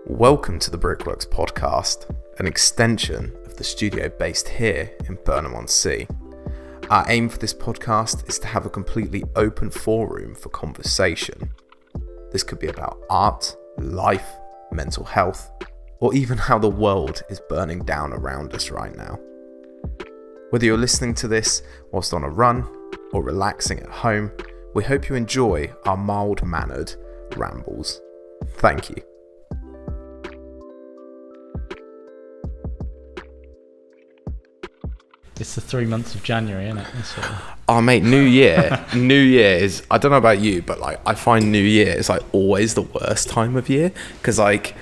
Welcome to the Brickworks podcast, an extension of the studio based here in Burnham-on-sea. Our aim for this podcast is to have a completely open forum for conversation. This could be about art, life, mental health, or even how the world is burning down around us right now. Whether you're listening to this whilst on a run or relaxing at home, we hope you enjoy our mild-mannered rambles. Thank you. It's the 3 months of January, isn't it? Oh mate, New Year. New Year is, I don't know about you, but like I find New Year is like always the worst time of year, because like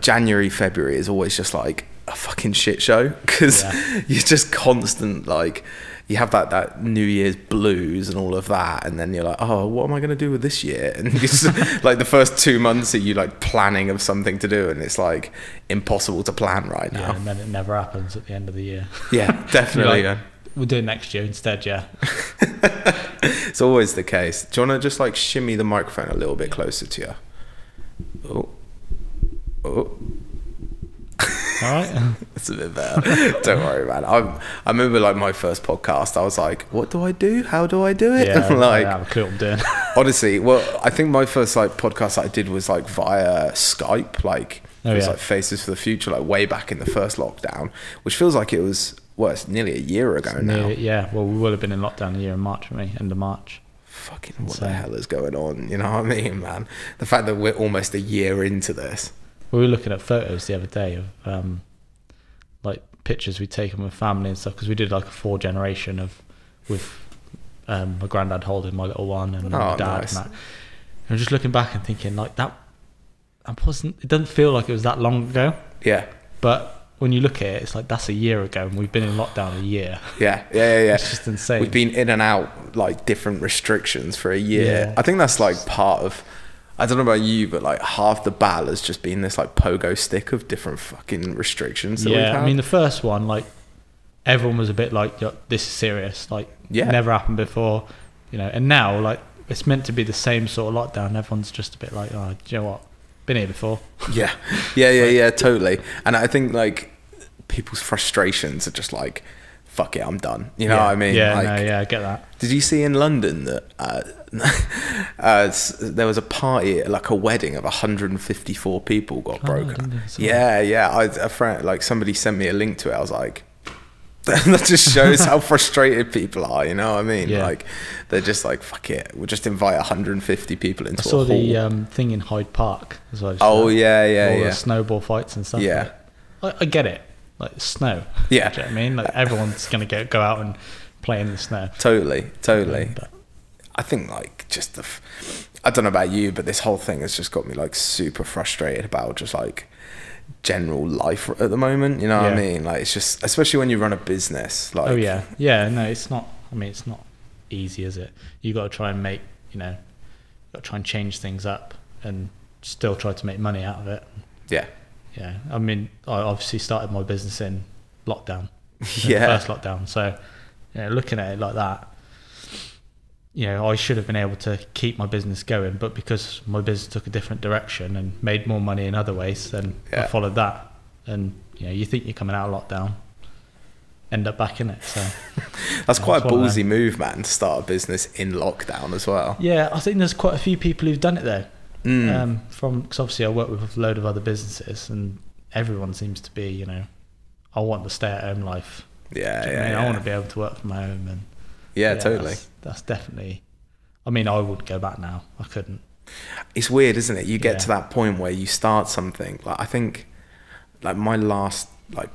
January, February is always just like a fucking shit show, because you're just constant, like you have that New Year's blues and all of that, and then you're like, oh, what am I going to do with this year? And you just, like the first 2 months are you like planning of something to do, and it's like impossible to plan right now. And then it never happens at the end of the year. Yeah, definitely. Like, we'll do it next year instead, yeah. It's always the case. Do you want to just like shimmy the microphone a little bit closer to you? Oh. All right. It's a bit better. Don't worry, man. I remember like my first podcast, I was like, what do I do? How do I do it? Yeah, like, I have a clue what I'm doing. Honestly, well, I think my first like podcast that I did was like via Skype, like it was like Faces for the Future, like way back in the first lockdown, which feels like it was, well, it's nearly a year ago now. Yeah, well, we would have been in lockdown a year in March, for me, end of March. Fucking what the hell is going on? You know what I mean, man? The fact that we're almost a year into this. We were looking at photos the other day of like pictures we'd taken with family and stuff, because we did like a 4 generation of with my granddad holding my little one and my dad. Nice. And that. And just looking back and thinking like that wasn't. It doesn't feel like it was that long ago. Yeah. But when you look at it, it's like that's a year ago, and we've been in lockdown a year. Yeah. It's just insane. We've been in and out like different restrictions for a year. Yeah. I think that's like part of, I don't know about you, but like half the battle has just been this like pogo stick of different fucking restrictions that we've had. I mean, the first one, like everyone was a bit like, this is serious, like never happened before, you know. And now like it's meant to be the same sort of lockdown. Everyone's just a bit like, oh, do you know what? Been here before. Yeah, totally. And I think like people's frustrations are just like, fuck it, I'm done. You know what I mean? Yeah, like, I get that. Did you see in London that there was a party, like a wedding of 154 people got broken? A friend, like somebody sent me a link to it. I was like, that just shows how frustrated people are. You know what I mean? Yeah. Like they're just like, fuck it, we'll just invite 150 people into a hall. I saw the thing in Hyde Park as well. Oh all yeah. the snowball fights and stuff. Yeah. I get it. Like snow. Yeah. Do you know what I mean? Like everyone's gonna go out and play in the snow. Totally. But I think like just I don't know about you, but this whole thing has just got me like super frustrated about just like general life at the moment. You know what I mean? Like it's just, especially when you run a business. Like, no, it's not. I mean, it's not easy, is it? You got to try and make, you know, got to try and change things up and still try to make money out of it. Yeah. Yeah, I mean, I obviously started my business in lockdown, first lockdown. So, you know, looking at it like that, you know, I should have been able to keep my business going, but because my business took a different direction and made more money in other ways, then I followed that. And you know, you think you're coming out of lockdown, end up back in it. So that's quite a ballsy move, man, to start a business in lockdown as well. Yeah, I think there's quite a few people who've done it though. Because obviously I work with a load of other businesses, and everyone seems to be, you know, I want the stay-at-home life. I want to be able to work from home, and totally. That's definitely. I mean, I wouldn't go back now. I couldn't. It's weird, isn't it? You get to that point where you start something. Like I think, like my last like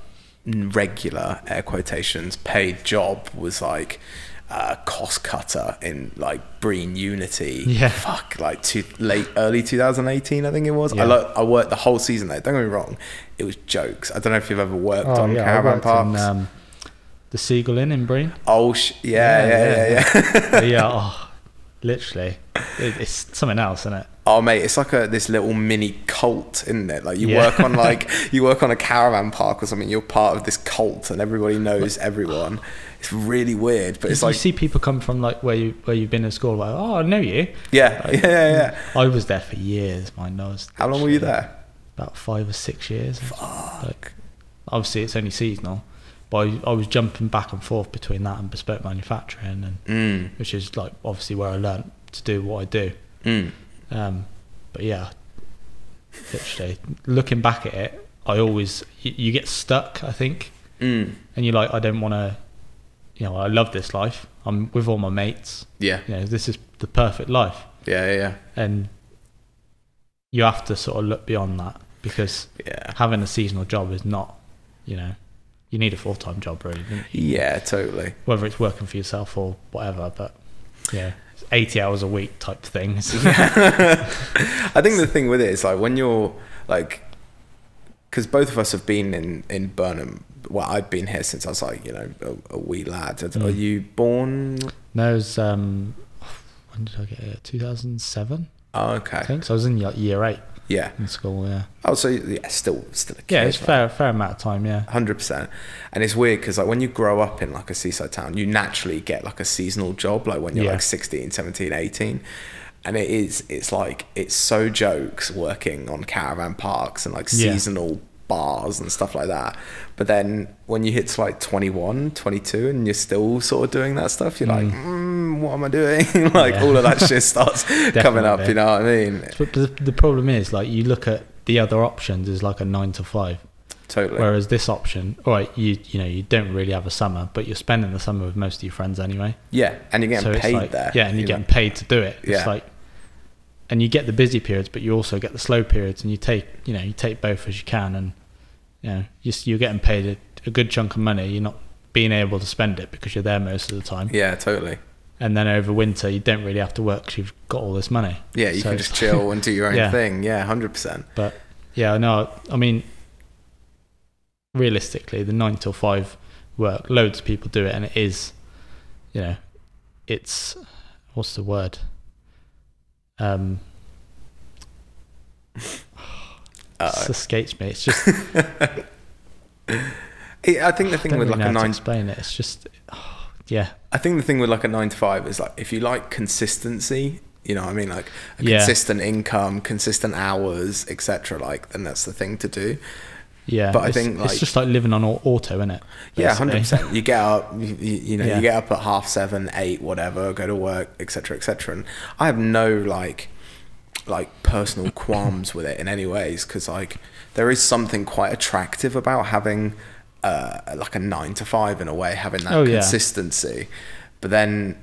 regular air quotations paid job was like cost cutter in like Breen Unity. Like early 2018, I think it was. I worked the whole season there. Don't get me wrong, it was jokes. I don't know if you've ever worked on caravan parks. In, the Seagull Inn in Breen. Yeah. Literally, it's something else, isn't it? Oh mate, it's like this little mini cult, isn't it? Like you work on you work on a caravan park or something. You're part of this cult, and everybody knows everyone. It's really weird, but it's like you see people come from like where you've been in school. Like, oh, I know you. Yeah. I was there for years. How long were you there? about 5 or 6 years. Like, obviously it's only seasonal, but I was jumping back and forth between that and bespoke manufacturing, and which is like obviously where I learnt to do what I do. But yeah, literally looking back at it, I always you get stuck, I think, and you're like, I don't want to, you know, I love this life, I'm with all my mates, you know, this is the perfect life, and you have to sort of look beyond that, because having a seasonal job is not, you know, you need a full-time job, really, don't you? Yeah, totally. Whether it's working for yourself or whatever, but yeah, it's 80 hours a week type thing. I think the thing with it is, like, when you're like, because both of us have been in Burnham. Well, I've been here since I was like, you know, a wee lad. Are you born? No, it was, when did I get here? 2007. Oh, okay. I think so. I was in year 8. Yeah. In school, yeah. Oh, so yeah, still a kid. Yeah, it's fair amount of time, yeah. 100%. And it's weird because, like, when you grow up in like a seaside town, you naturally get like a seasonal job, like when you're like 16, 17, 18. And it's like, it's so jokes working on caravan parks and like seasonal bars and stuff like that. But then when you hit to like 21, 22 and you're still sort of doing that stuff, you're like, what am I doing? Like all of that shit starts coming up, you know what I mean? But the problem is, like, you look at the other options is like a 9 to 5. Totally. Whereas this option, all right, you know, you don't really have a summer, but you're spending the summer with most of your friends anyway. Yeah, and you're getting paid like, there. Yeah, and you're getting paid to do it. It's like, and you get the busy periods, but you also get the slow periods, and you take both as you can, and you know, you're getting paid a good chunk of money. You're not being able to spend it because you're there most of the time. Yeah, totally. And then over winter, you don't really have to work because you've got all this money. Yeah, you can just chill and do your own thing. Yeah, 100%. But yeah, no, I mean, realistically, the 9 till 5 work, loads of people do it, and it is, you know, it's, what's the word? It escapes me. It's just. I think the thing with like a 9. Explain it. It's just. Yeah. I think the thing with like a 9 to 5 is, like, if you like consistency, you know what I mean, like a consistent income, consistent hours, etc. Like, then that's the thing to do. Yeah, but I think, like, it's just like living on auto, isn't it? Yeah, 100%. You get up, you know, you get up at 7:30, 8, whatever, go to work, etc., etc. And I have no like personal qualms with it in any ways, because like there is something quite attractive about having like a 9 to 5 in a way, having that consistency. But then,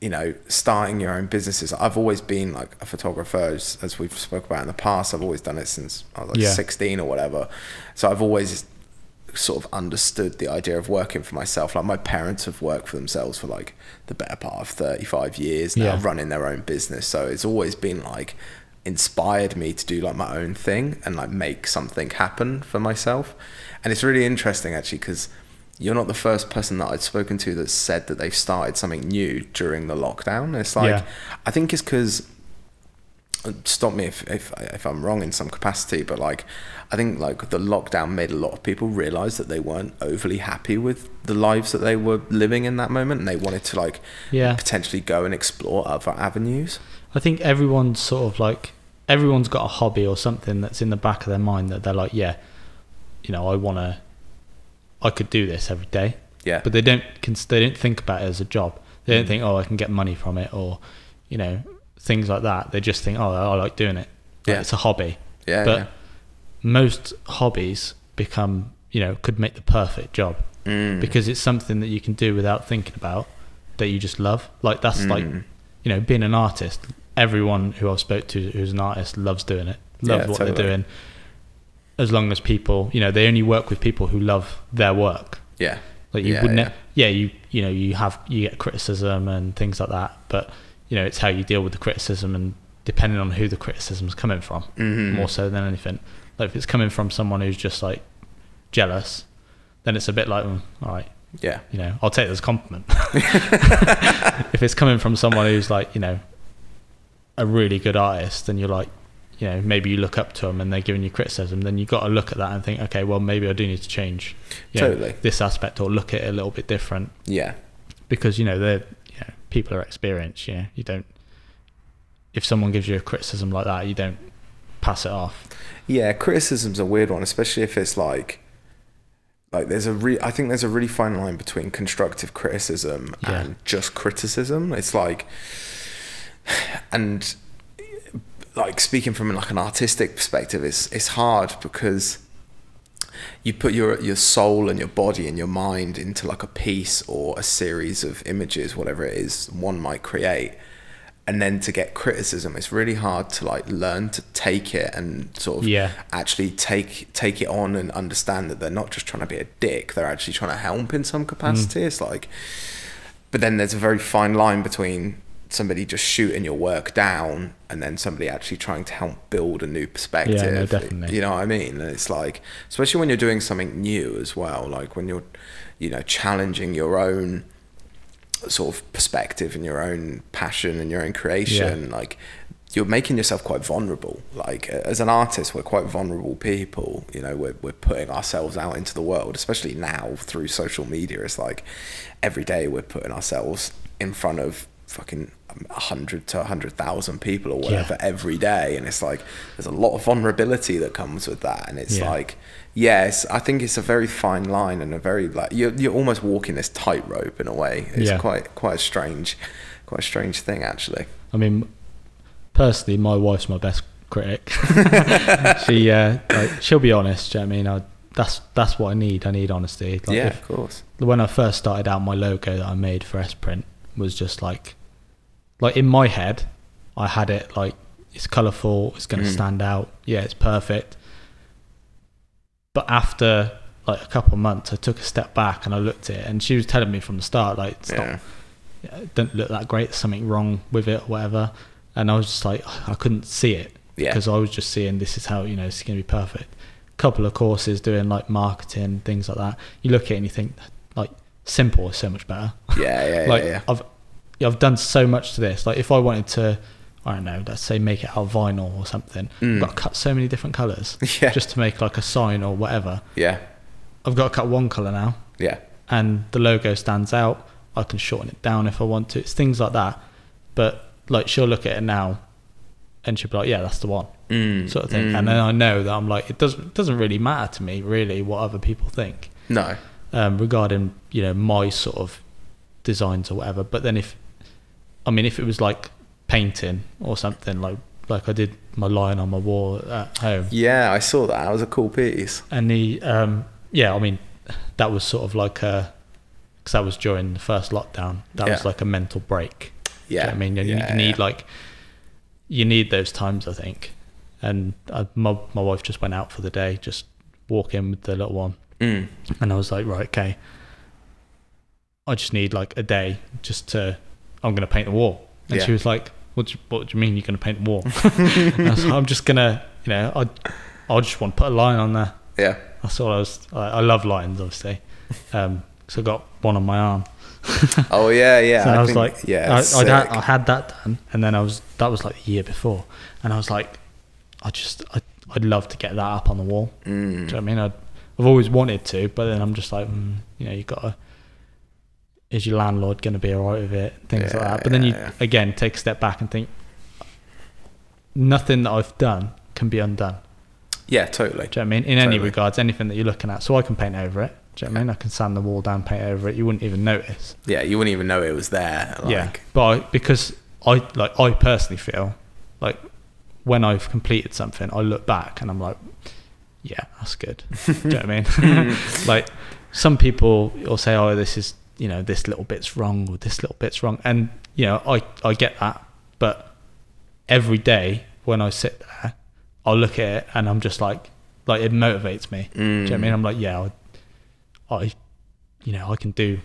you know, starting your own businesses. I've always been like a photographer, as we've spoke about in the past. I've always done it since I was like 16 or whatever. So I've always sort of understood the idea of working for myself. Like, my parents have worked for themselves for like the better part of 35 years now, running their own business. So it's always been like inspired me to do like my own thing and like make something happen for myself. And it's really interesting actually, because you're not the first person that I'd spoken to that said that they've started something new during the lockdown. It's like, I think it's because, stop me if I'm wrong in some capacity, but like, I think like the lockdown made a lot of people realize that they weren't overly happy with the lives that they were living in that moment, and they wanted to like potentially go and explore other avenues. I think everyone's sort of like, everyone's got a hobby or something that's in the back of their mind that they're like, yeah, you know, I could do this every day. Yeah. But they don't think about it as a job. They don't think, oh, I can get money from it, or, you know, things like that. They just think, oh, I like doing it. Like, it's a hobby. Yeah. But most hobbies become, you know, could make the perfect job, because it's something that you can do without thinking about, that you just love. Like, that's like, you know, being an artist. Everyone who I've spoke to who's an artist loves doing it, loves what they're doing. As long as people, you know, they only work with people who love their work. Yeah. Like, you wouldn't, you know, you get criticism and things like that, but, you know, it's how you deal with the criticism, and depending on who the criticism's coming from, more so than anything. Like, if it's coming from someone who's just like jealous, then it's a bit like, all right, you know, I'll take it as a compliment. If it's coming from someone who's like, you know, a really good artist, then you're like, you know, maybe you look up to them and they're giving you criticism, then you've got to look at that and think, okay, well, maybe I do need to change this aspect, or look at it a little bit different. Yeah. Because, you know, people are experienced, you know, you don't, if someone gives you a criticism like that, you don't pass it off. Yeah, criticism's a weird one, especially if it's like I think there's a really fine line between constructive criticism and just criticism. It's like, and like speaking from like an artistic perspective, it's hard because you put your soul and your body and your mind into like a piece or a series of images, whatever it is one might create. And then to get criticism, it's really hard to like learn to take it and sort of actually take it on and understand that they're not just trying to be a dick, they're actually trying to help in some capacity. It's like, but then there's a very fine line between somebody just shooting your work down and then somebody actually trying to help build a new perspective. Yeah, no, definitely. You know what I mean? And it's like, especially when you're doing something new as well, like when you're, you know, challenging your own sort of perspective and your own passion and your own creation, like you're making yourself quite vulnerable. Like as an artist, we're quite vulnerable people, you know, we're putting ourselves out into the world, especially now through social media. It's like every day we're putting ourselves in front of fucking 100 to 100,000 people or whatever every day, and it's like there's a lot of vulnerability that comes with that, and it's like I think it's a very fine line and a very like you're almost walking this tightrope in a way. It's quite a strange thing actually. I mean, personally, my wife's my best critic. She'll be honest. Do you know what I mean? That's what I need. I need honesty. Like of course. When I first started out, my logo that I made for S.Print was just like in my head, I had it like it's colourful, it's going to stand out, it's perfect. But after like a couple of months, I took a step back and I looked at it, and she was telling me from the start, like, it's not, it doesn't look that great, there's something wrong with it or whatever. And I was just like, I couldn't see it because I was just seeing this is how, you know, it's going to be perfect. Couple of courses doing like marketing, things like that. You look at it and you think like simple is so much better. I've done so much to this. Like if I wanted to, I don't know, let's say make it out of vinyl or something, I've got to cut so many different colours just to make like a sign or whatever. I've got to cut one colour now. And the logo stands out. I can shorten it down if I want to. It's things like that. But like she'll look at it now and she'll be like, yeah, that's the one, sort of thing. And then I know that I'm like, it doesn't really matter to me really what other people think. No. Regarding, you know, my sort of designs or whatever. But then if it was like painting or something, like I did my lion on my wall at home. Yeah, I saw that. That was a cool piece. And that was sort of like because that was during the first lockdown. That was like a mental break. Do you know what I mean? And you need those times, I think. And my wife just went out for the day, just walk in with the little one. And I was like, right, okay, I just need like a day I'm going to paint the wall. And she was like, what do you mean you're going to paint the wall? I was like, I'm just going to, you know, I just want to put a line on there. That's all I love lines, obviously. So I got one on my arm. So I had that done, and then that was like the year before, and I was like, I'd love to get that up on the wall. Do you know what I mean? I've always wanted to, but then I'm just like, you know, you gotta. Is your landlord going to be all right with it? Things like that. But then you again take a step back and think, nothing that I've done can be undone. Yeah, totally. Do you know what I mean? In any regards, anything that you're looking at, so I can paint over it. Do you know what I mean? I can sand the wall down, paint over it. You wouldn't even notice. Yeah, you wouldn't even know it was there. But because I personally feel like when I've completed something, I look back and I'm like, yeah, that's good. Do you know what I mean? Like some people will say, oh, this is, you know, this little bit's wrong or this little bit's wrong, and you know, I get that, but every day when I sit there, I'll look at it and I'm just like it motivates me. Do you know what I mean? I'm like, yeah, I can do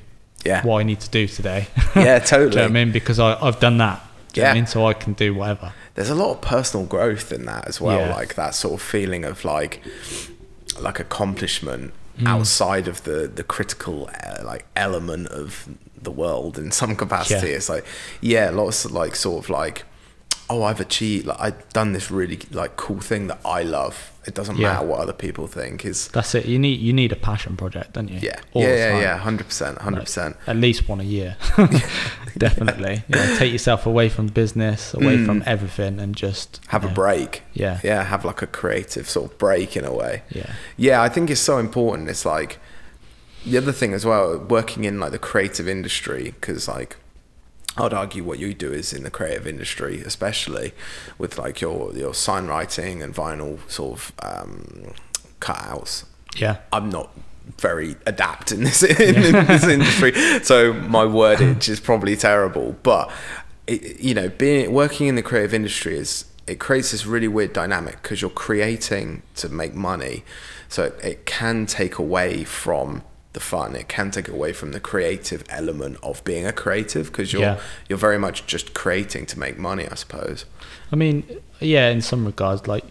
what I need to do today. Yeah, totally. Do you know what I mean? Because I've done that. Do you know what I mean? So I can do whatever. There's a lot of personal growth in that as well, like that sort of feeling of like accomplishment outside of the critical like element of the world in some capacity. It's like lots of like sort of like, oh, I've achieved, like, I've done this really like cool thing that I love. It doesn't matter what other people think. That's it. You need a passion project, don't you? Yeah. Yeah. 100%. Like, at least one a year. Definitely. Take yourself away from business, away from everything, and just have a break. Yeah. Have like a creative sort of break in a way. Yeah. I think it's so important. It's like the other thing as well, working in like the creative industry, because like I'd argue what you do is in the creative industry, especially with like your sign writing and vinyl sort of cutouts. Yeah, I'm not very adept in this this industry, so my wordage is probably terrible. But working in the creative industry it creates this really weird dynamic, because you're creating to make money, so it can take away from the fun. It can take away from the creative element of being a creative, because you're very much just creating to make money, I suppose. I mean, yeah, in some regards, like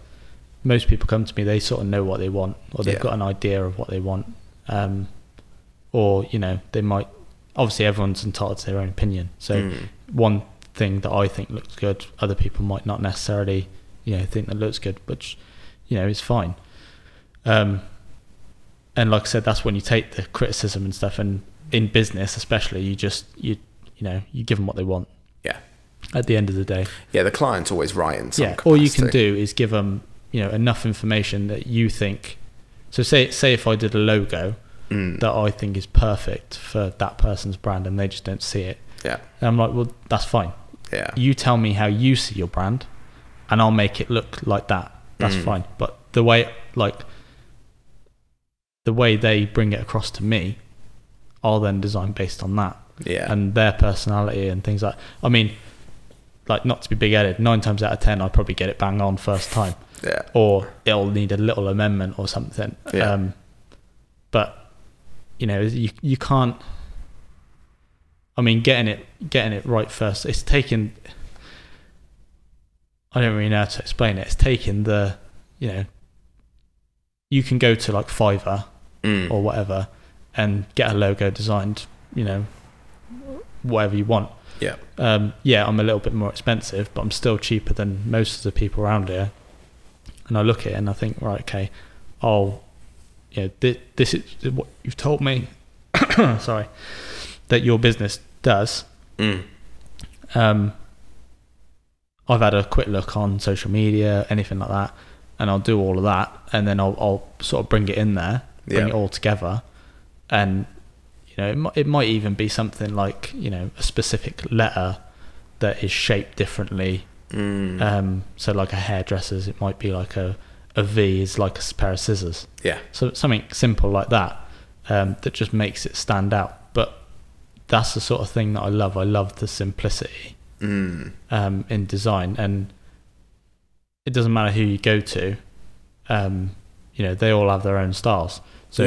most people come to me, they sort of know what they want, or they've got an idea of what they want, or they might, obviously everyone's entitled to their own opinion, so one thing that I think looks good, other people might not necessarily think that looks good, but it's fine. And like I said, that's when you take the criticism and stuff, and in business especially, you give them what they want. Yeah. At the end of the day. Yeah, the client's always right in some capacity. All you can do is give them, enough information that you think. So say if I did a logo that I think is perfect for that person's brand, and they just don't see it. Yeah. And I'm like, well, that's fine. Yeah. You tell me how you see your brand, and I'll make it look like that. That's fine. But the way they bring it across to me, I'll then design based on that. Yeah. And their personality and things like, I mean, like, not to be big-headed, 9 times out of 10, I'll probably get it bang on first time. Yeah. Or it'll need a little amendment or something. Yeah. But, you can't, I mean, getting it right first, it's taken, I don't really know how to explain it. It's taken the, you can go to like Fiverr or whatever and get a logo designed, whatever you want. Yeah. I'm a little bit more expensive, but I'm still cheaper than most of the people around here. And I look at it and I think, right, okay, this is what you've told me, sorry, that your business does. I've had a quick look on social media, anything like that, and I'll do all of that, and then I'll sort of bring it in there, bring it all together, and it might even be something like a specific letter that is shaped differently. So like a hairdresser's, it might be like a V is like a pair of scissors. Yeah. So something simple like that, that just makes it stand out. But that's the sort of thing that I love. I love the simplicity in design, and it doesn't matter who you go to, they all have their own styles. So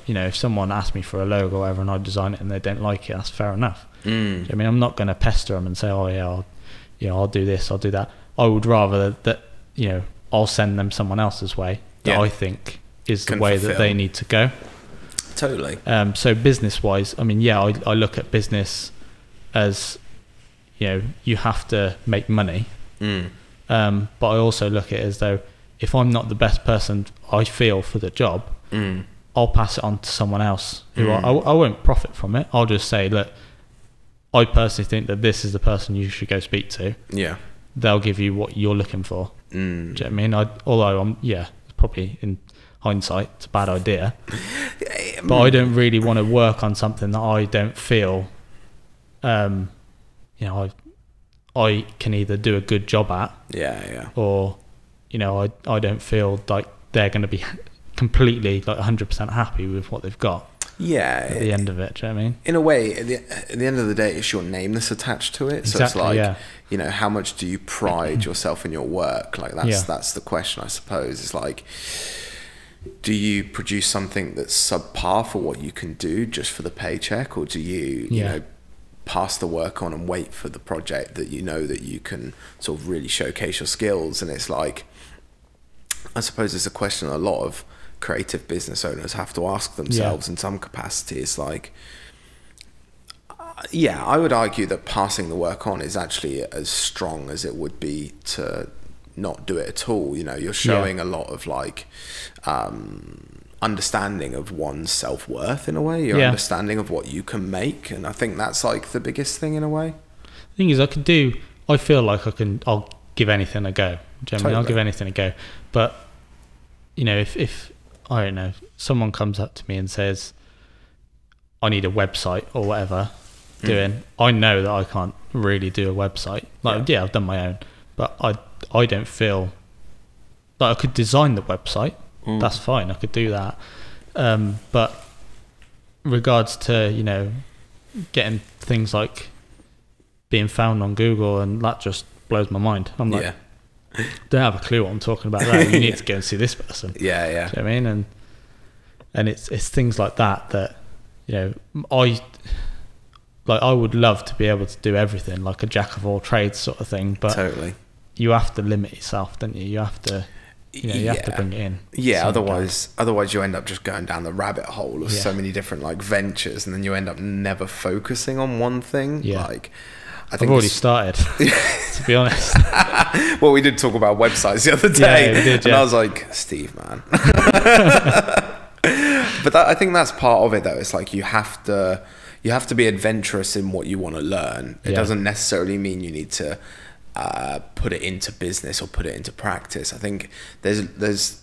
if someone asks me for a logo or whatever and I design it and they don't like it, that's fair enough. I mean, I'm not going to pester them and say, oh yeah, I'll do this, I'll do that. I would rather that I'll send them someone else's way that I think is the way that they need to go. Totally. So business wise, I mean, I look at business as, you have to make money. But I also look at it as though, if I'm not the best person I feel for the job, I'll pass it on to someone else who I won't profit from it. I'll just say, look, I personally think that this is the person you should go speak to. Yeah. They'll give you what you're looking for. Do you know what I mean? Although probably in hindsight, it's a bad idea. But I don't really want to work on something that I don't feel, I can either do a good job at. Yeah. Or, I don't feel like they're going to be completely like 100% happy with what they've got. Yeah. At the end of it, do you know what I mean? In a way, at the end of the day, it's your name that's attached to it. Exactly, so it's like, how much do you pride yourself in your work? Like that's the question, I suppose. It's like, do you produce something that's subpar for what you can do just for the paycheck, or do you, pass the work on and wait for the project that that you can sort of really showcase your skills? And it's like, I suppose it's a question a lot of creative business owners have to ask themselves in some capacity. It's like, Yeah, I would argue that passing the work on is actually as strong as it would be to not do it at all. You know, you're showing a lot of like understanding of one's self-worth in a way, your understanding of what you can make, and I think that's like the biggest thing in a way. The thing is, I feel like I'll give anything a go. Generally, I'll give anything a go. But, you know, if I don't know, someone comes up to me and says, I need a website or whatever I know that I can't really do a website. Like, I've done my own, but I don't feel like I could design the website. That's fine. I could do that. But regards to, you know, getting things like being found on Google, and that just blows my mind. I'm like, don't have a clue what I'm talking about there. You need to go and see this person. Do you know what I mean? And it's things like that, you know, I would love to be able to do everything, like a jack of all trades sort of thing, but you have to limit yourself, don't you? You have to, you know, you have to bring it in. Yeah, otherwise you end up just going down the rabbit hole of so many different like ventures, and then you end up never focusing on one thing. Like, I've already started, to be honest. Well, we did talk about websites the other day, we did, and I was like, Steve, man. But I think that's part of it, though. It's like you have to be adventurous in what you want to learn. It doesn't necessarily mean you need to put it into business or put it into practice. I think there's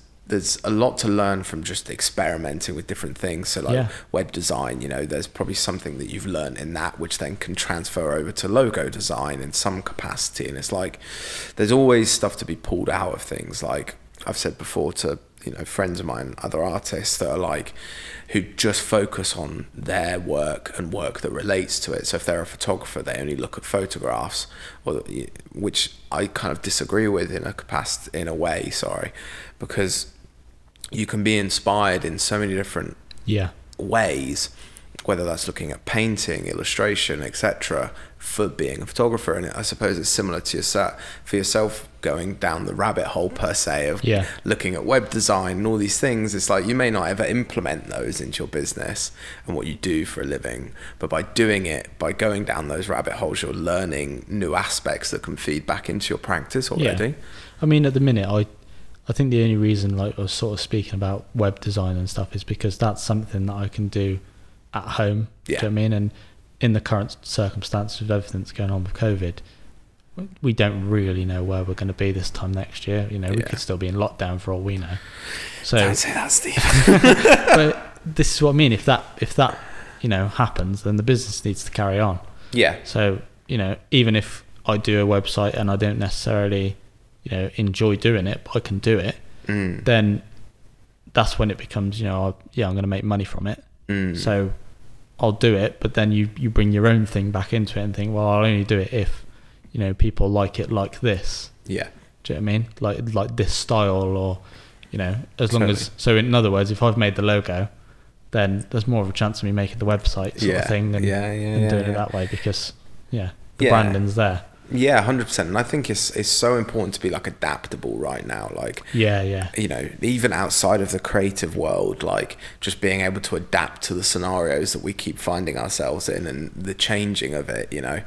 a lot to learn from just experimenting with different things. So like web design, you know, there's probably something that you've learned in that which then can transfer over to logo design in some capacity. And it's like there's always stuff to be pulled out of things. Like I've said before to, you know, friends of mine, other artists that are like, who just focus on their work and work that relates to it. So if they're a photographer, they only look at photographs, which I kind of disagree with in a way, because you can be inspired in so many different ways, whether that's looking at painting, illustration, etc., for being a photographer. And I suppose it's similar to yourself going down the rabbit hole per se of looking at web design and all these things. It's like you may not ever implement those into your business and what you do for a living, but by doing it, by going down those rabbit holes, you're learning new aspects that can feed back into your practice already. I mean, at the minute, I think the only reason, like I was sort of speaking about web design and stuff, is because that's something that I can do at home. Do you know what I mean? And in the current circumstances of everything that's going on with COVID, we don't really know where we're going to be this time next year. You know, we could still be in lockdown for all we know. So don't say that, Steve. But this is what I mean. If that you know happens, then the business needs to carry on. So, you know, even if I do a website and I don't necessarily, you know, enjoy doing it, but I can do it, then that's when it becomes, you know, I'm going to make money from it. So I'll do it, but then you bring your own thing back into it and think, well, I'll only do it if, you know, people like it like this. Do you know what I mean? Like this style, or, you know, as long as, so in other words, if I've made the logo, then there's more of a chance of me making the website sort of thing and doing it that way, because the branding's there. 100%. And I think it's so important to be like adaptable right now, like you know, even outside of the creative world, like just being able to adapt to the scenarios that we keep finding ourselves in and the changing of it. You know,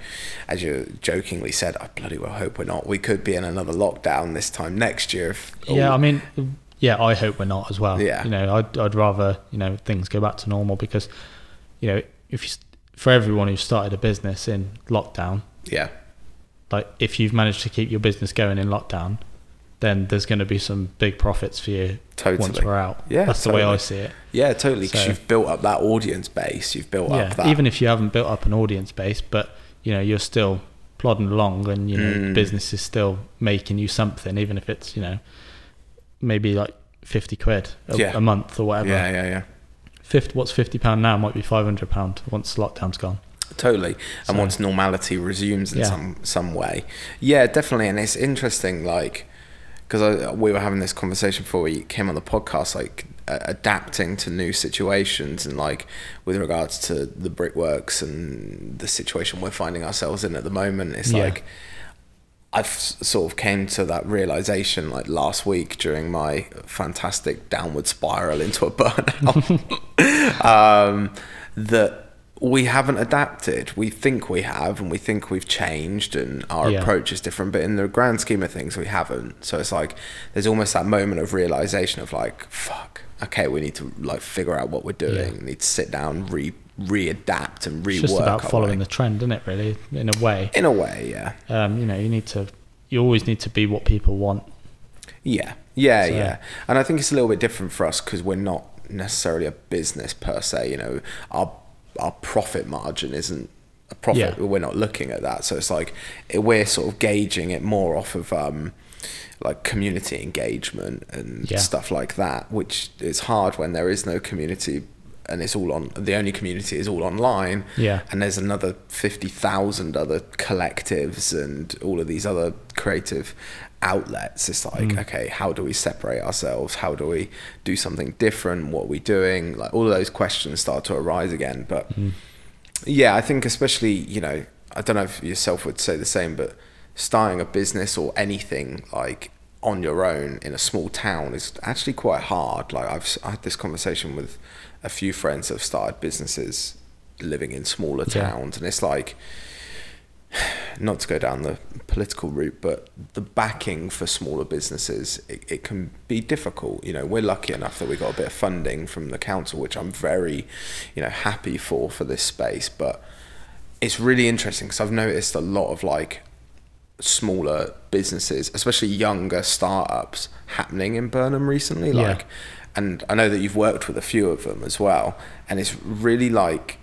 as you jokingly said, I bloody well hope we're not. We could be in another lockdown this time next year I mean, I hope we're not as well. You know, I'd rather, you know, things go back to normal, because, you know, for everyone who started a business in lockdown, like if you've managed to keep your business going in lockdown, then there's going to be some big profits for you once we're out. That's the way I see it. Totally, because you've built up that audience base. You've built up that. Even if you haven't built up an audience base, but, you know, you're still plodding along, and, you know, the business is still making you something, even if it's, you know, maybe like 50 quid a month or whatever. What's £50 now might be £500 once lockdown's gone. Totally. And once normality resumes in some way. Definitely. And it's interesting, like, because we were having this conversation before we came on the podcast, like adapting to new situations, and like with regards to the Brickworks and the situation we're finding ourselves in at the moment, it's like I've sort of came to that realization like last week during my fantastic downward spiral into a burnout, that we haven't adapted. We think we have, and we think we've changed, and our approach is different. But in the grand scheme of things, we haven't. So it's like there's almost that moment of realization of like, fuck, okay, we need to like figure out what we're doing. We need to sit down, readapt and rework. It's just about following the trend, isn't it? Really, in a way. In a way, yeah. You know, you always need to be what people want. Yeah. And I think it's a little bit different for us because we're not necessarily a business per se. You know, our profit margin isn't a profit. We're not looking at that. So it's like we're sort of gauging it more off of like community engagement and stuff like that, which is hard when there is no community and it's all on, the only community is all online. And there's another 50,000 other collectives and all of these other creative outlets. It's like, okay, how do we separate ourselves? How do we do something different? What are we doing? Like all of those questions start to arise again. But yeah, I think especially, you know, I don't know if yourself would say the same, but starting a business or anything like on your own in a small town is actually quite hard. Like I had this conversation with a few friends that have started businesses living in smaller towns, and it's like, not to go down the political route, but the backing for smaller businesses, it can be difficult. You know, we're lucky enough that we got a bit of funding from the council, which I'm very, you know, happy for this space. But it's really interesting because I've noticed a lot of like smaller businesses, especially younger startups, happening in Burnham recently. Like, and I know that you've worked with a few of them as well, and it's really like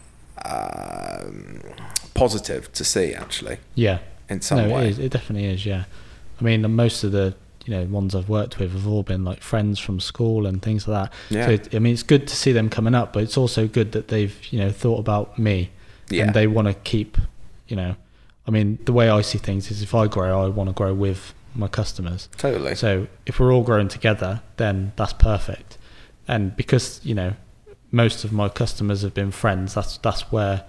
positive to see, actually. In some way. It definitely is. I mean, most of the ones I've worked with have all been like friends from school and things like that. So I mean, it's good to see them coming up, but it's also good that they've thought about me and they want to keep. I mean, the way I see things is if I grow, I want to grow with my customers. Totally. So if we're all growing together, then that's perfect. And because most of my customers have been friends, that's where.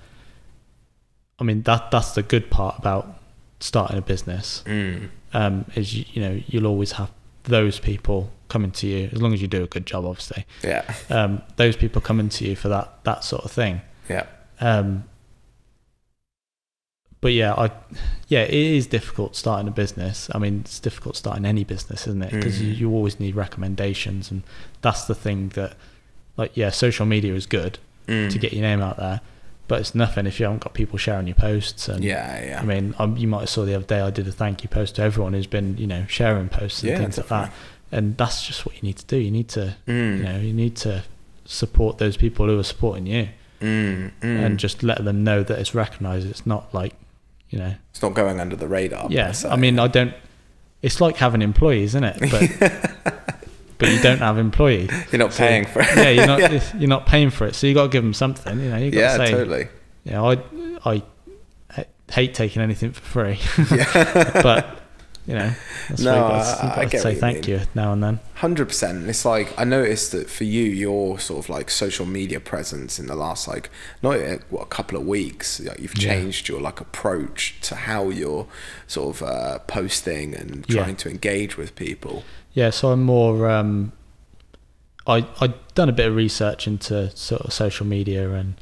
I mean, that's the good part about starting a business. Is you'll always have those people coming to you, as long as you do a good job, obviously. Those people coming to you for that sort of thing. But it is difficult starting a business. I mean, it's difficult starting any business, isn't it? Because you always need recommendations, and that's the thing that, social media is good to get your name out there. But it's nothing if you haven't got people sharing your posts. And I mean, you might have saw the other day I did a thank you post to everyone who's been, sharing posts and things like that. And that's just what you need to do. You need to, you need to support those people who are supporting you, and just let them know that it's recognised. It's not like, it's not going under the radar. I mean, it's like having employees, isn't it? But you don't have employees. You're not paying for it. You're not paying for it. So you got to give them something. You got to say, totally. I hate taking anything for free. But that's why you got to say thank you now and then. 100%. It's like I noticed that for you, your sort of like social media presence in the last a couple of weeks, you've changed your approach to how you're sort of posting and trying to engage with people. So I'm more. I've done a bit of research into sort of social media and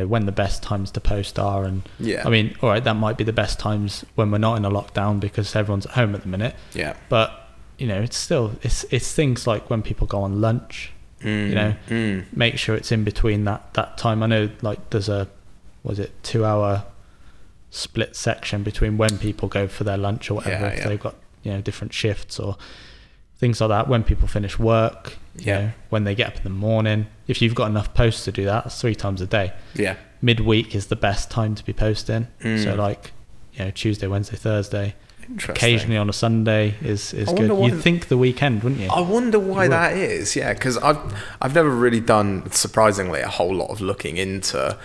when the best times to post are, and I mean, all right, that might be the best times when we're not in a lockdown because everyone's at home at the minute. But it's still it's things like when people go on lunch. Make sure it's in between that time. I know there's a 2-hour split section between when people go for their lunch or whatever. If they've got different shifts or things like that, when people finish work, when they get up in the morning. If you've got enough posts to do that, that's 3 times a day. Midweek is the best time to be posting. So Tuesday, Wednesday, Thursday. Occasionally on a Sunday is good. You'd think the weekend, wouldn't you? I wonder why that is. Because I've never really done, surprisingly, a whole lot of looking into.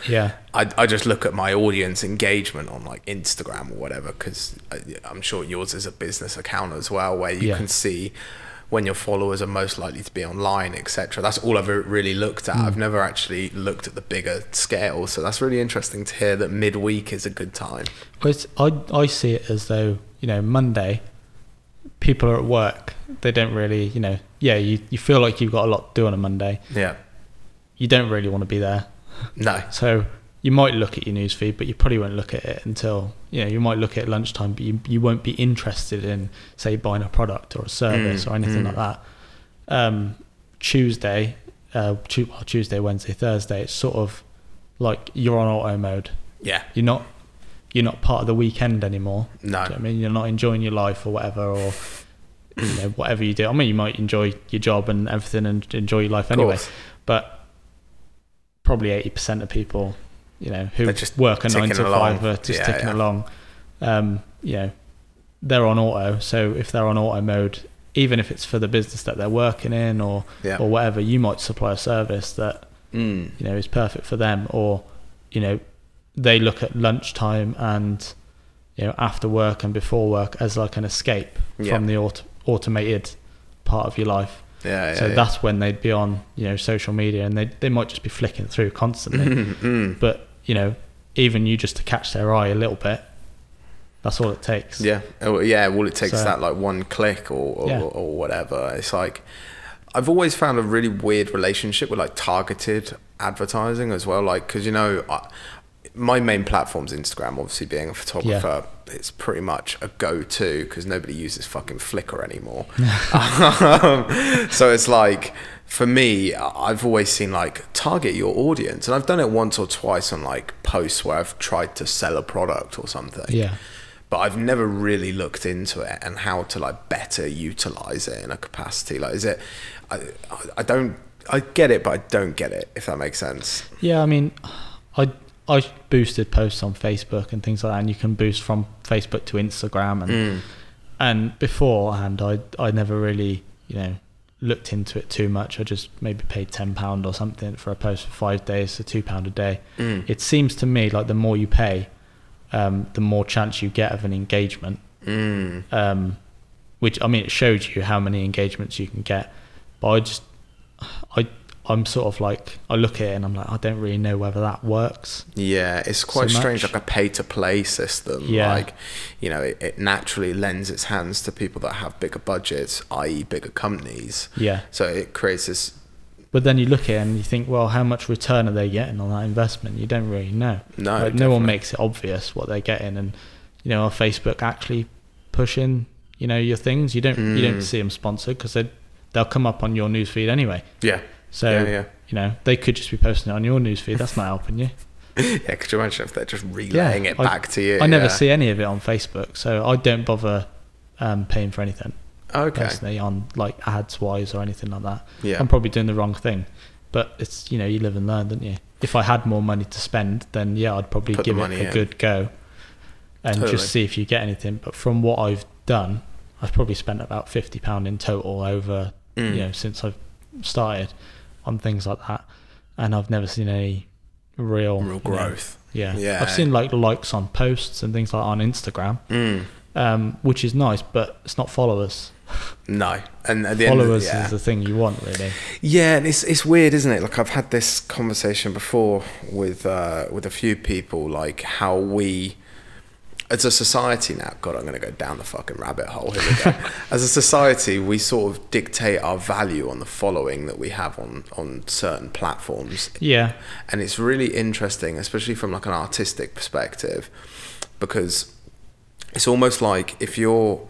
I just look at my audience engagement on Instagram or whatever, because I'm sure yours is a business account as well, where you can see when your followers are most likely to be online, etc. That's all I've really looked at. I've never actually looked at the bigger scale, so that's really interesting to hear that midweek is a good time. I see it as though Monday people are at work, they don't really you feel like you've got a lot to do on a Monday. You don't really want to be there. No. So you might look at your newsfeed, but you probably won't look at it until, you might look at lunchtime, but you won't be interested in, say, buying a product or a service or anything like that. Tuesday, Wednesday, Thursday, it's sort of like you're on auto mode. Yeah. You're not part of the weekend anymore. No. Do you know what I mean? You're not enjoying your life or whatever, or whatever you do. I mean, you might enjoy your job and everything and enjoy your life anyway, but probably 80% of people, who just work a 9 to 5 are just ticking along. They're on auto. So if they're on auto mode, even if it's for the business that they're working in or whatever, you might supply a service that is perfect for them, or they look at lunchtime and after work and before work as like an escape from the automated part of your life. So that's when they'd be on social media, and they might just be flicking through constantly. But even you just to catch their eye a little bit, that's all it takes. All it takes is that like one click or whatever. It's like, I've always found a really weird relationship with like targeted advertising as well, like, because my main platform's Instagram. Obviously, being a photographer, it's pretty much a go-to because nobody uses fucking Flickr anymore. So it's like, for me, I've always seen like target your audience, and I've done it once or twice on like posts where I've tried to sell a product or something. But I've never really looked into it and how to like better utilize it in a capacity. Like, is it? I get it, but I don't get it. If that makes sense. Yeah, I mean, I boosted posts on Facebook and things like that, and you can boost from Facebook to Instagram, and beforehand I never really looked into it too much. I just maybe paid £10 or something for a post for 5 days, so £2 a day. It seems to me like the more you pay, the more chance you get of an engagement, which, I mean, it shows you how many engagements you can get, but I'm sort of like, I look at it and I'm like, I don't really know whether that works. It's quite strange, like a pay-to-play system. Like, it naturally lends its hands to people that have bigger budgets, i.e. bigger companies. So it creates this. But then you look at it and you think, well, how much return are they getting on that investment? You don't really know. No one makes it obvious what they're getting, and are Facebook actually pushing your things? You don't see them sponsored because they'll come up on your newsfeed anyway. So, they could just be posting it on your newsfeed. That's not helping you. Could you imagine if they're just relaying it back to you? I never see any of it on Facebook, so I don't bother paying for anything. Personally, on like ads wise or anything like that. I'm probably doing the wrong thing, but it's, you live and learn, don't you? If I had more money to spend, then I'd probably give it a good go and just see if you get anything. But from what I've done, I've probably spent about £50 in total over since I've started on things like that, and I've never seen any real growth. I've seen like likes on posts and things like on Instagram, which is nice, but it's not followers. No, and at the followers is the thing you want, really. And it's weird, isn't it? Like, I've had this conversation before with a few people, like how we, as a society now, God, I'm going to go down the fucking rabbit hole. Here we go. As a society, we sort of dictate our value on the following that we have on certain platforms. And it's really interesting, especially from like an artistic perspective, because it's almost like if you're,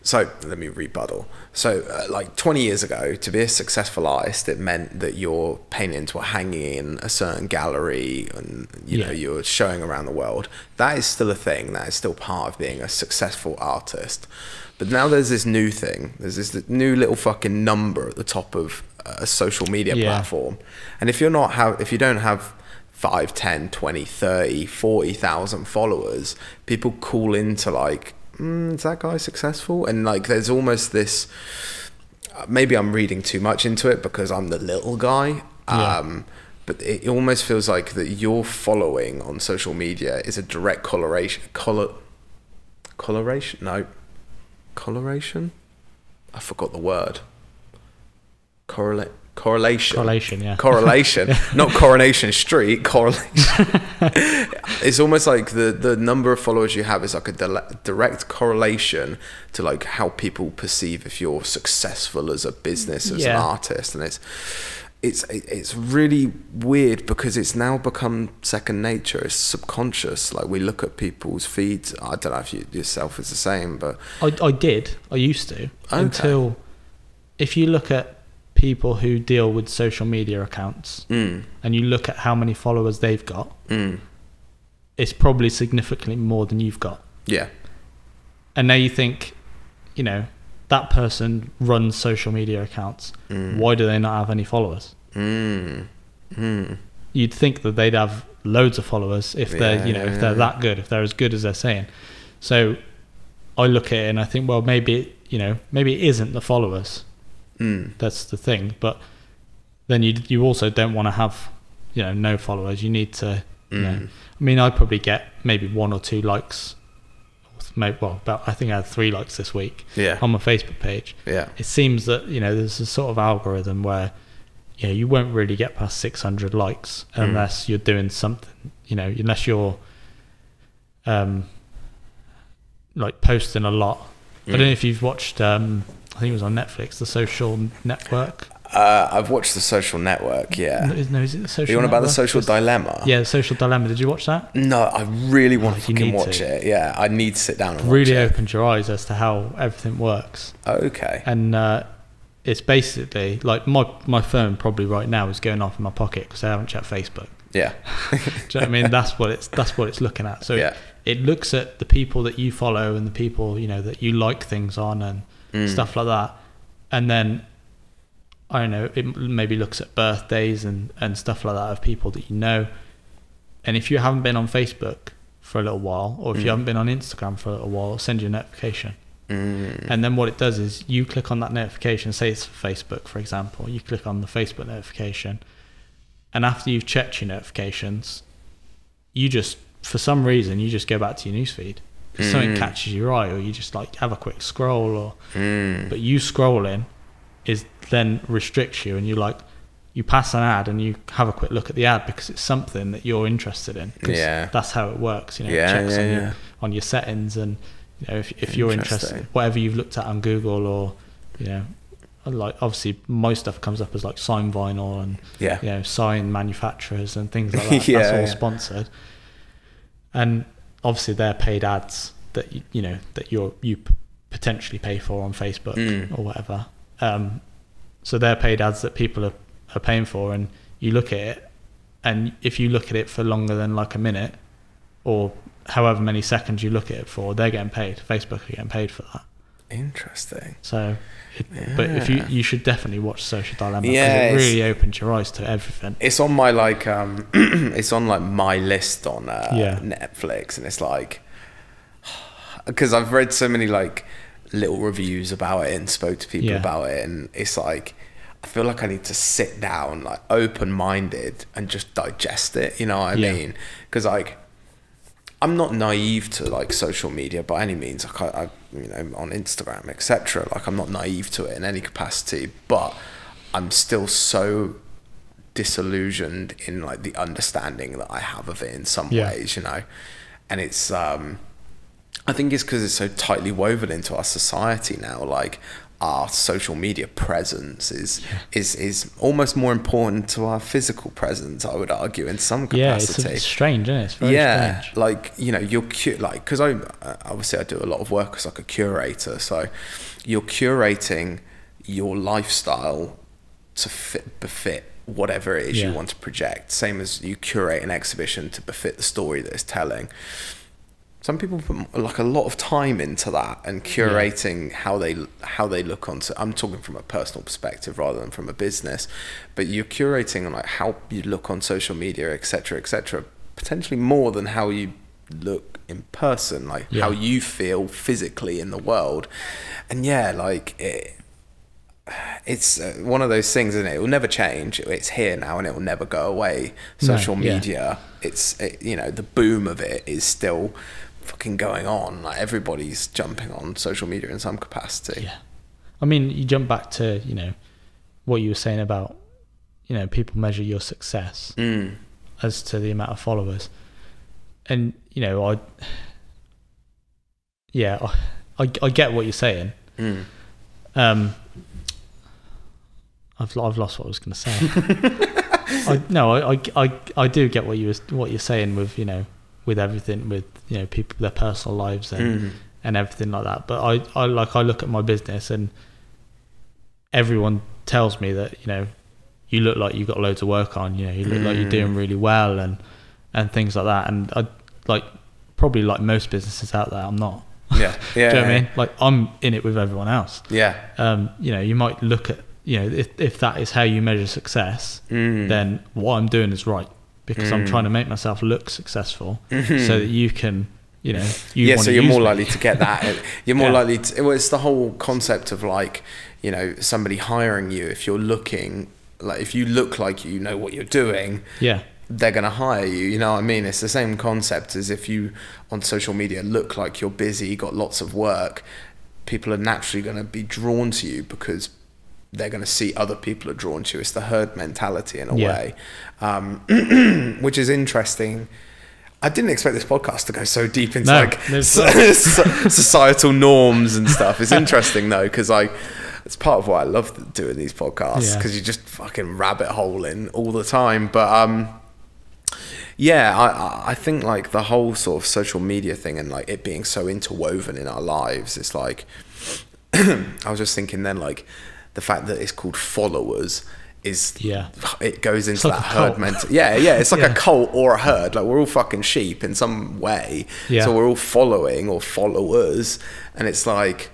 so let me rebuttal. So like 20 years ago, to be a successful artist, it meant that your paintings were hanging in a certain gallery and you're showing around the world. That is still a thing. That is still part of being a successful artist. But now there's this new thing. There's this new little fucking number at the top of a social media platform. And if you don't have 5, 10, 20, 30, 40,000 followers, people call into like, is that guy successful? And like, there's almost this, maybe I'm reading too much into it because I'm the little guy, but it almost feels like that your following on social media is a direct coloration. I forgot the word. Correlation, not Coronation Street. Correlation. It's almost like the number of followers you have is like a direct correlation to like how people perceive if you're successful as a business, as an artist, and it's really weird because it's now become second nature. It's subconscious. Like we look at people's feeds. I don't know if you yourself is the same, but I used to until if you look at people who deal with social media accounts and you look at how many followers they've got, it's probably significantly more than you've got. Yeah. And now you think, you know, that person runs social media accounts. Why do they not have any followers? You'd think that they'd have loads of followers if they're, if they're that good, if they're as good as they're saying. So I look at it and I think, well, maybe it isn't the followers. That's the thing. But then you also don't want to have, no followers. You need to, I mean, I probably get maybe 1 or 2 likes. I think I had 3 likes this week on my Facebook page. Yeah. It seems that, there's a sort of algorithm where, you won't really get past 600 likes unless you're doing something, unless you're like posting a lot. I don't know if you've watched, I think it was on Netflix, The Social Network. I've watched The Social Network, yeah. No, is it The Social Network? You on about The Social Dilemma? Yeah, The Social Dilemma. Did you watch that? No, I really want to fucking watch it. Yeah, I need to sit down and watch it. Really opened your eyes as to how everything works. Okay. And it's basically, like, my phone probably right now is going off in my pocket because I haven't checked Facebook. Yeah. Do you know what I mean? That's what it's looking at. So it looks at the people that you follow and the people, that you like things on and stuff like that. And then, I don't know, it maybe looks at birthdays and stuff like that of people that you know. And if you haven't been on Facebook for a little while, or if you haven't been on Instagram for a little while, it'll send you a notification. And then what it does is you click on that notification, say it's for Facebook, for example, you click on the Facebook notification, and after you've checked your notifications, you just, for some reason, you just go back to your newsfeed. Something catches your eye, or you just like have a quick scroll, but you scrolling is then restricts you, and you pass an ad and you have a quick look at the ad because it's something that you're interested in. That's how it works. It checks on your settings, and if you're interested, whatever you've looked at on Google, or like obviously most stuff comes up as like sign vinyl and sign manufacturers and things like that. That's all sponsored, and obviously they're paid ads that that you potentially pay for on Facebook or whatever. So they're paid ads that people are paying for, and you look at it, and if you look at it for longer than like a minute or however many seconds you look at it for, they're getting paid. Facebook are getting paid for that. Interesting. So but if you should definitely watch Social Dilemma, because it really opens your eyes to everything. It's on my it's on like my list on Netflix, and it's like, because I've read so many like little reviews about it and spoke to people about it, and it's like I feel like I need to sit down like open-minded and just digest it, you know what I mean? Because like I'm not naive to like social media by any means, like I on Instagram, etc. Like I'm not naive to it in any capacity, but I'm still so disillusioned in like the understanding that I have of it in some ways, and it's I think it's because it's so tightly woven into our society now. Like our social media presence is almost more important to our physical presence, I would argue, in some capacity. It's strange, isn't it? It's very strange. Like you're like, because obviously I do a lot of work as like a curator, so you're curating your lifestyle to befit whatever it is you want to project. Same as you curate an exhibition to befit the story that it's telling. Some people put like a lot of time into that and curating how they look on. I'm talking from a personal perspective rather than from a business, but you're curating like how you look on social media, etc., potentially more than how you look in person, like how you feel physically in the world. And like it's one of those things, isn't it? It will never change. It's here now and it will never go away. Social media, the boom of it is still fucking going on. Like everybody's jumping on social media in some capacity. I mean, you jump back to what you were saying about people measure your success as to the amount of followers, and I get what you're saying. I've lost what I was going to say. I do get what you're saying with, you know, with everything, with, you know, people, their personal lives and everything like that. But I look at my business, and everyone tells me that, you know, you look like you've got loads of work on, you know, you look like you're doing really well and things like that. And I, like, probably like most businesses out there, I'm not. Yeah. Do you know what I mean? Like, I'm in it with everyone else. Yeah. You know, you might look at, you know, if that is how you measure success, then what I'm doing is right, because I'm trying to make myself look successful so that you can, you know, so you're more likely to get that. You're more likely to, well, it's the whole concept of, like, you know, somebody hiring you. If you're looking, like, if you look like you know what you're doing, they're going to hire you. You know what I mean? It's the same concept as if you on social media look like you're busy, got lots of work, people are naturally going to be drawn to you because they're going to see other people are drawn to you. It's the herd mentality in a way, which is interesting. I didn't expect this podcast to go so deep into societal norms and stuff. It's interesting though, because it's part of why I love doing these podcasts, because you just fucking rabbit hole in all the time. But I think, like, the whole sort of social media thing and, like, it being so interwoven in our lives, it's like, I was just thinking then, like, the fact that it's called followers is, it goes into that herd mental. It's like a cult or a herd. Like, we're all fucking sheep in some way. So we're all following or followers, and it's like,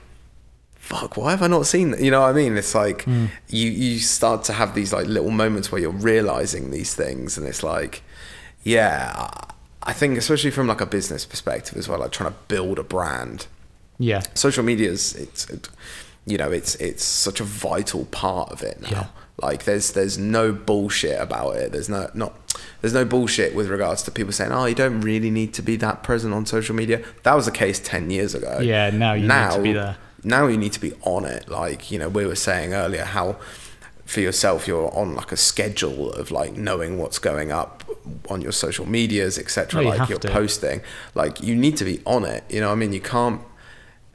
fuck, why have I not seen that? You know what I mean? It's like, you start to have these, like, little moments where you're realizing these things, and it's like, I think especially from, like, a business perspective as well, like trying to build a brand. Social media is, it's such a vital part of it now. Like, there's no bullshit about it. There's no bullshit with regards to people saying, oh, you don't really need to be that present on social media. That was the case 10 years ago. Now you need to be there. Now you need to be on it. Like, you know, we were saying earlier how for yourself you're on, like, a schedule of, like, knowing what's going up on your social medias, etc. Like, you're posting. Like, you need to be on it. You know what I mean? You can't,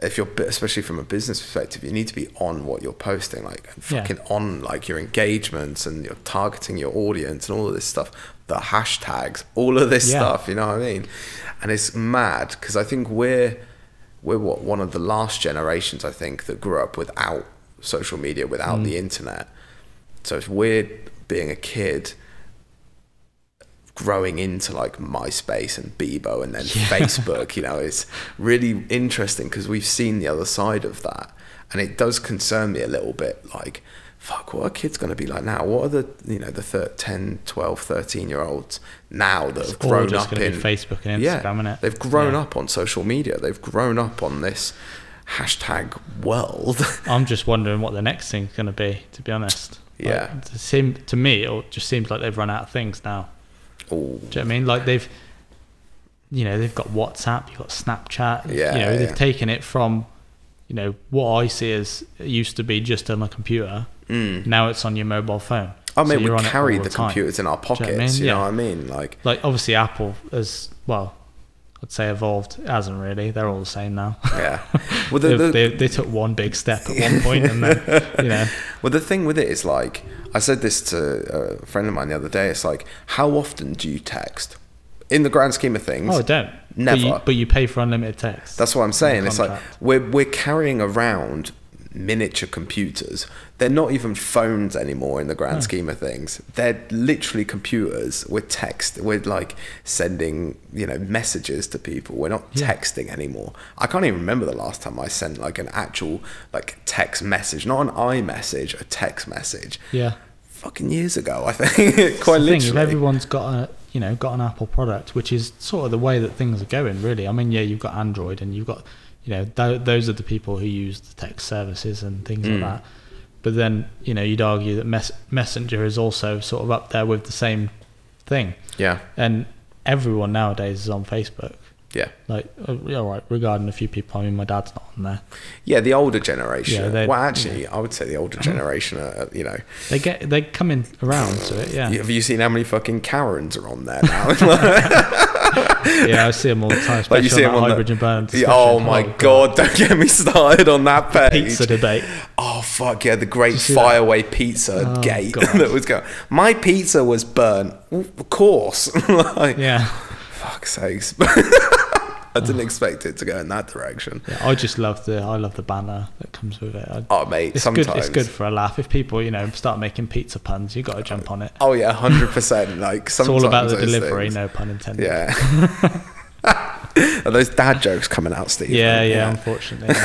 if you're, especially from a business perspective, you need to be on what you're posting, like, fucking on, like, your engagements, and you're targeting your audience and all of this stuff, the hashtags, all of this stuff, you know what I mean? And it's mad, because I think we're one of the last generations, I think, that grew up without social media, without the internet. So it's weird being a kid growing into, like, MySpace and Bebo and then Facebook. You know, it's really interesting because we've seen the other side of that, and it does concern me a little bit. Like, fuck, what are kids going to be like now? What are the, you know, the 10, 12, 13-year-olds now that have grown up in Facebook and Instagram, innit? They've grown up on social media. They've grown up on this hashtag world. I'm just wondering what the next thing's going to be, to be honest. Like, to me, it just seems like they've run out of things now. Ooh. Do you know what I mean? Like, they've got WhatsApp, you've got Snapchat. They've taken it from, you know, what I see as it used to be just on a computer. Now it's on your mobile phone. I mean, we carry the computers in our pockets. You know what I mean? Like obviously Apple has, well, I'd say evolved. It hasn't really. They're all the same now. Well, they took one big step at one point, and then, you know. Well, the thing with it is, like, I said this to a friend of mine the other day. It's like, how often do you text? In the grand scheme of things, I don't. Never. But you pay for unlimited text. That's what I'm saying. It's like we're carrying around miniature computers. They're not even phones anymore in the grand scheme of things. They're literally computers with text. We're, like, sending, you know, messages to people. We're not texting anymore. I can't even remember the last time I sent, like, an actual, like, text message, not an iMessage, a text message. Fucking years ago, I think. Quite literally. Everyone's got an Apple product, which is sort of the way that things are going, really. I mean, you've got Android, and you've got, you know, those are the people who use the text services and things like that. But then, you know, you'd argue that Messenger is also sort of up there with the same thing. And everyone nowadays is on Facebook. Like, all right, regarding a few people, I mean, my dad's not on there. The older generation. Well, actually, I would say the older generation are, you know, they come in around to it. Have you seen how many fucking Karens are on there now? I see them all the time. Especially, like, you see them on Highbridge and Burnham. Oh my god, don't get me started on that page. Pizza debate. Oh fuck yeah, the great Fireway pizza gate that was going. My pizza was burnt, of course. Like, yeah. Fuck's sakes. I didn't expect it to go in that direction. Yeah, I just love the banner that comes with it. Mate, sometimes it's good for a laugh. If people, start making pizza puns, you got to jump on it. Oh yeah, 100%. Like it's all about the delivery, no pun intended. Yeah. Are those dad jokes coming out, Steve? Yeah. Unfortunately.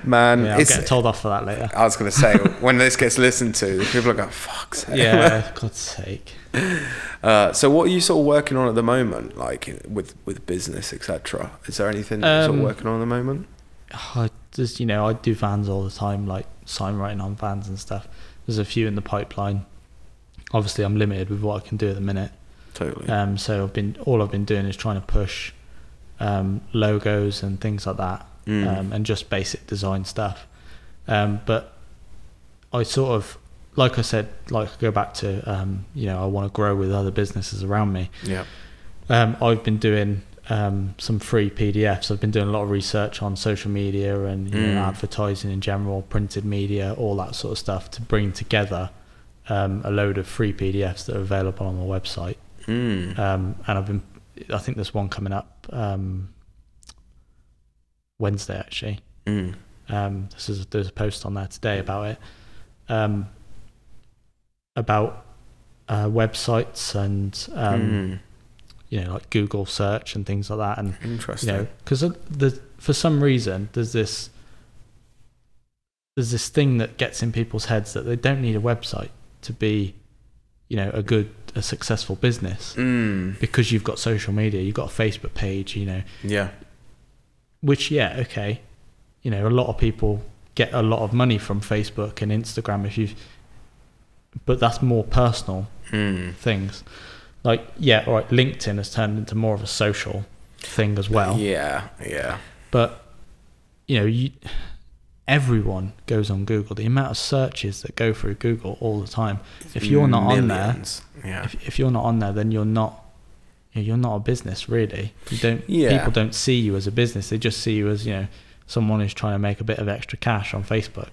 Man, I'll get told off for that later. I was going to say, when this gets listened to, people are going, fuck's sake. Yeah, God's sake. So what are you sort of working on at the moment, like with business, etc.? Is there anything that you're sort of working on at the moment? I do vans all the time, like sign writing on vans and stuff. There's a few in the pipeline. Obviously, I'm limited with what I can do at the minute. Totally. So I've been doing is trying to push logos and things like that, and just basic design stuff. But I sort of, like I said, I go back to I want to grow with other businesses around me. Yeah. I've been doing some free PDFs. I've been doing a lot of research on social media and advertising in general, printed media, all that sort of stuff, to bring together a load of free PDFs that are available on my website. And I think there's one coming up Wednesday actually. There's a post on there today about it, about websites and like Google search and things like that. And interesting, because for some reason there's this thing that gets in people's heads that they don't need a website to be a successful business, because you've got social media, you've got a Facebook page, which okay, a lot of people get a lot of money from Facebook and Instagram but that's more personal things. Like all right, LinkedIn has turned into more of a social thing as well. But everyone goes on Google. The amount of searches that go through Google all the time. If you're not on there, if you're not on there, then you're not a business really. People don't see you as a business. They just see you as someone who's trying to make a bit of extra cash on Facebook.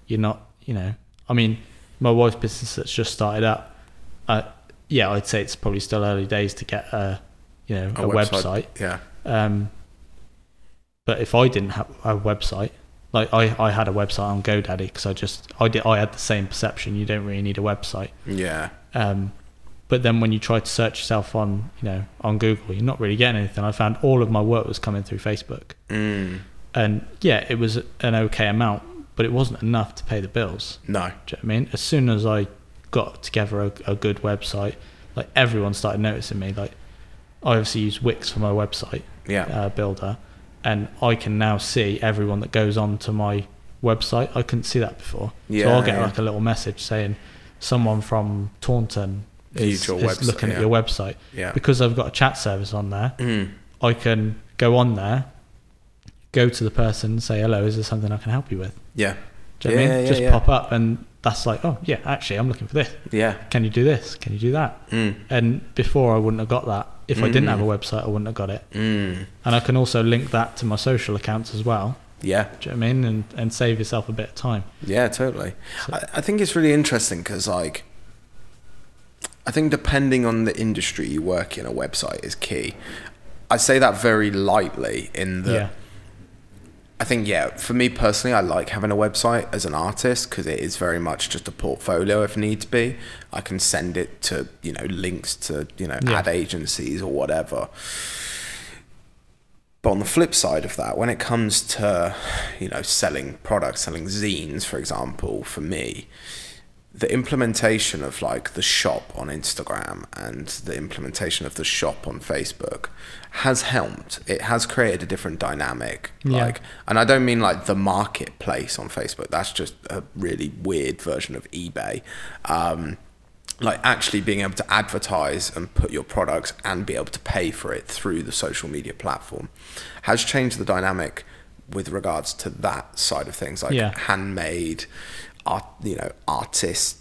You're not. I mean, my wife's business that's just started up. I'd say it's probably still early days to get a website. But if I didn't have a website, like I had a website on GoDaddy because I had the same perception. You don't really need a website. But then when you try to search yourself on Google, you're not really getting anything. I found all of my work was coming through Facebook. And it was an okay amount, but it wasn't enough to pay the bills. No. Do you know what I mean? As soon as I got together a good website, like everyone started noticing me. Like I obviously use Wix for my website builder, and I can now see everyone that goes on to my website. I couldn't see that before. So I'll get like a little message saying someone from Taunton is looking at your website. Because I've got a chat service on there, I can go on there, go to the person and say, hello, is there something I can help you with? Do you know what I mean? Just pop up, and that's like, oh yeah, actually I'm looking for this. Can you do this? Can you do that? And before I wouldn't have got that. If I didn't have a website, I wouldn't have got it. And I can also link that to my social accounts as well. Do you know what I mean? And save yourself a bit of time. Totally. So, I think it's really interesting because like, I think depending on the industry you work in, a website is key. I say that very lightly in the... I think, for me personally, I like having a website as an artist because it is very much just a portfolio if needs be. I can send it to, links to, ad agencies or whatever. But on the flip side of that, when it comes to, selling products, selling zines, for example, for me, the implementation of like the shop on Instagram and the implementation of the shop on Facebook has helped. It has created a different dynamic. And I don't mean like the marketplace on Facebook. That's just a really weird version of eBay. Like actually being able to advertise and put your products and be able to pay for it through the social media platform has changed the dynamic with regards to that side of things, like handmade, artist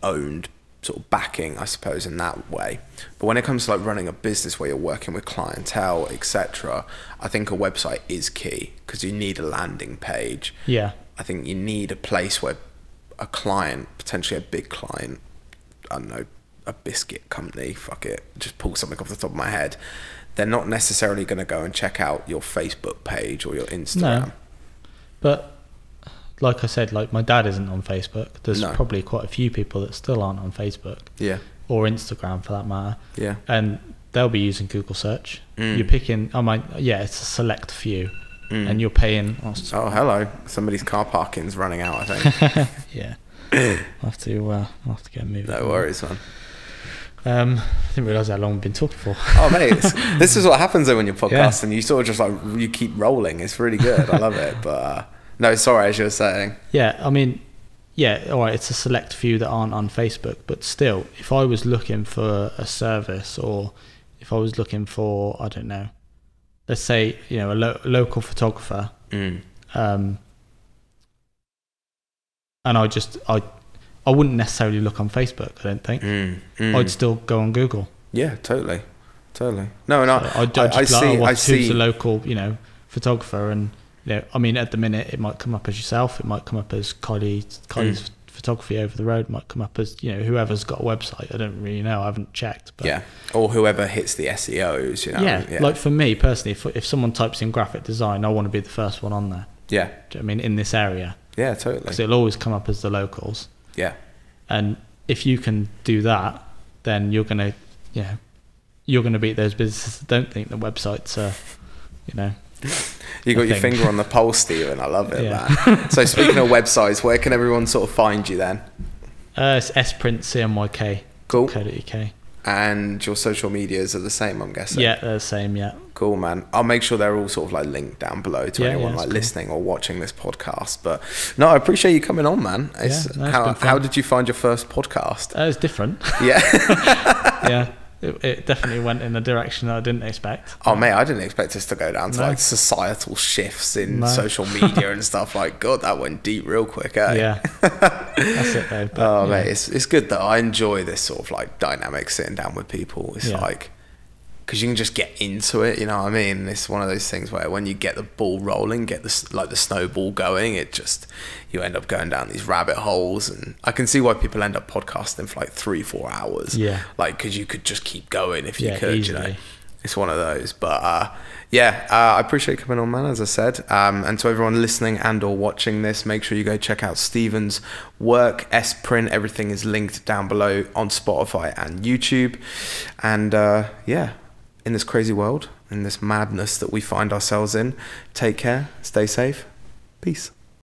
owned sort of backing, I suppose, in that way. But when it comes to like running a business where you're working with clientele, etc., I think a website is key, because you need a landing page. Yeah. I think you need a place where a client, potentially a big client, I don't know, a biscuit company, fuck it, just pull something off the top of my head, they're not necessarily going to go and check out your Facebook page or your Instagram. No. But like I said, like my dad isn't on Facebook. There's probably quite a few people that still aren't on Facebook. Yeah. Or Instagram for that matter. Yeah. And they'll be using Google search. You're picking, it's a select few. And you're paying. Oh, hello. Somebody's car parking's running out, I think. Yeah. I'll have to get moving. No worries, man. I didn't realise how long we've been talking for. Oh, mate, this is what happens though when you're podcasting. You sort of just like, you keep rolling. It's really good. I love it. But no, sorry, as you were saying. Yeah, I mean, all right, it's a select few that aren't on Facebook, but still, if I was looking for a service, or if I was looking for, I don't know, let's say, a local photographer, and I wouldn't necessarily look on Facebook, I don't think. I'd still go on Google. Yeah, totally. No, I see. Who's a local, photographer, and I mean, at the minute, it might come up as yourself. It might come up as Kylie's photography over the road. It might come up as whoever's got a website. I don't really know. I haven't checked. But or whoever hits the SEOs. Yeah, like for me personally, if someone types in graphic design, I want to be the first one on there. Yeah. Do you know what I mean, in this area. Yeah, totally. Because it'll always come up as the locals. Yeah. And if you can do that, then you're gonna beat those businesses that don't think the websites are, You got your finger on the pulse, Steven. I love it, man. So speaking of websites, where can everyone sort of find you then? It's S.Print CMYK. Cool. .co.uk. And your social medias are the same, I'm guessing. Yeah, they're the same. Yeah. Cool, man. I'll make sure they're all sort of like linked down below to anyone listening or watching this podcast. But no, I appreciate you coming on, man. How did you find your first podcast? It was different. Yeah. Yeah. It definitely went in a direction that I didn't expect. Oh, mate, I didn't expect us to go down to like societal shifts in social media and stuff. Like, God, that went deep real quick, eh? Yeah. That's it, though. But, mate, it's good though. I enjoy this sort of like dynamic, sitting down with people. It's like, because you can just get into it, you know what I mean? It's one of those things where when you get the ball rolling, get the snowball going, you end up going down these rabbit holes. And I can see why people end up podcasting for like 3-4 hours. Yeah. Like, because you could just keep going if you could, easily. It's one of those. But I appreciate you coming on, man, as I said. And to everyone listening and or watching this, make sure you go check out Steven's work. S.Print, everything is linked down below on Spotify and YouTube. And in this crazy world, in this madness that we find ourselves in, take care, stay safe, peace.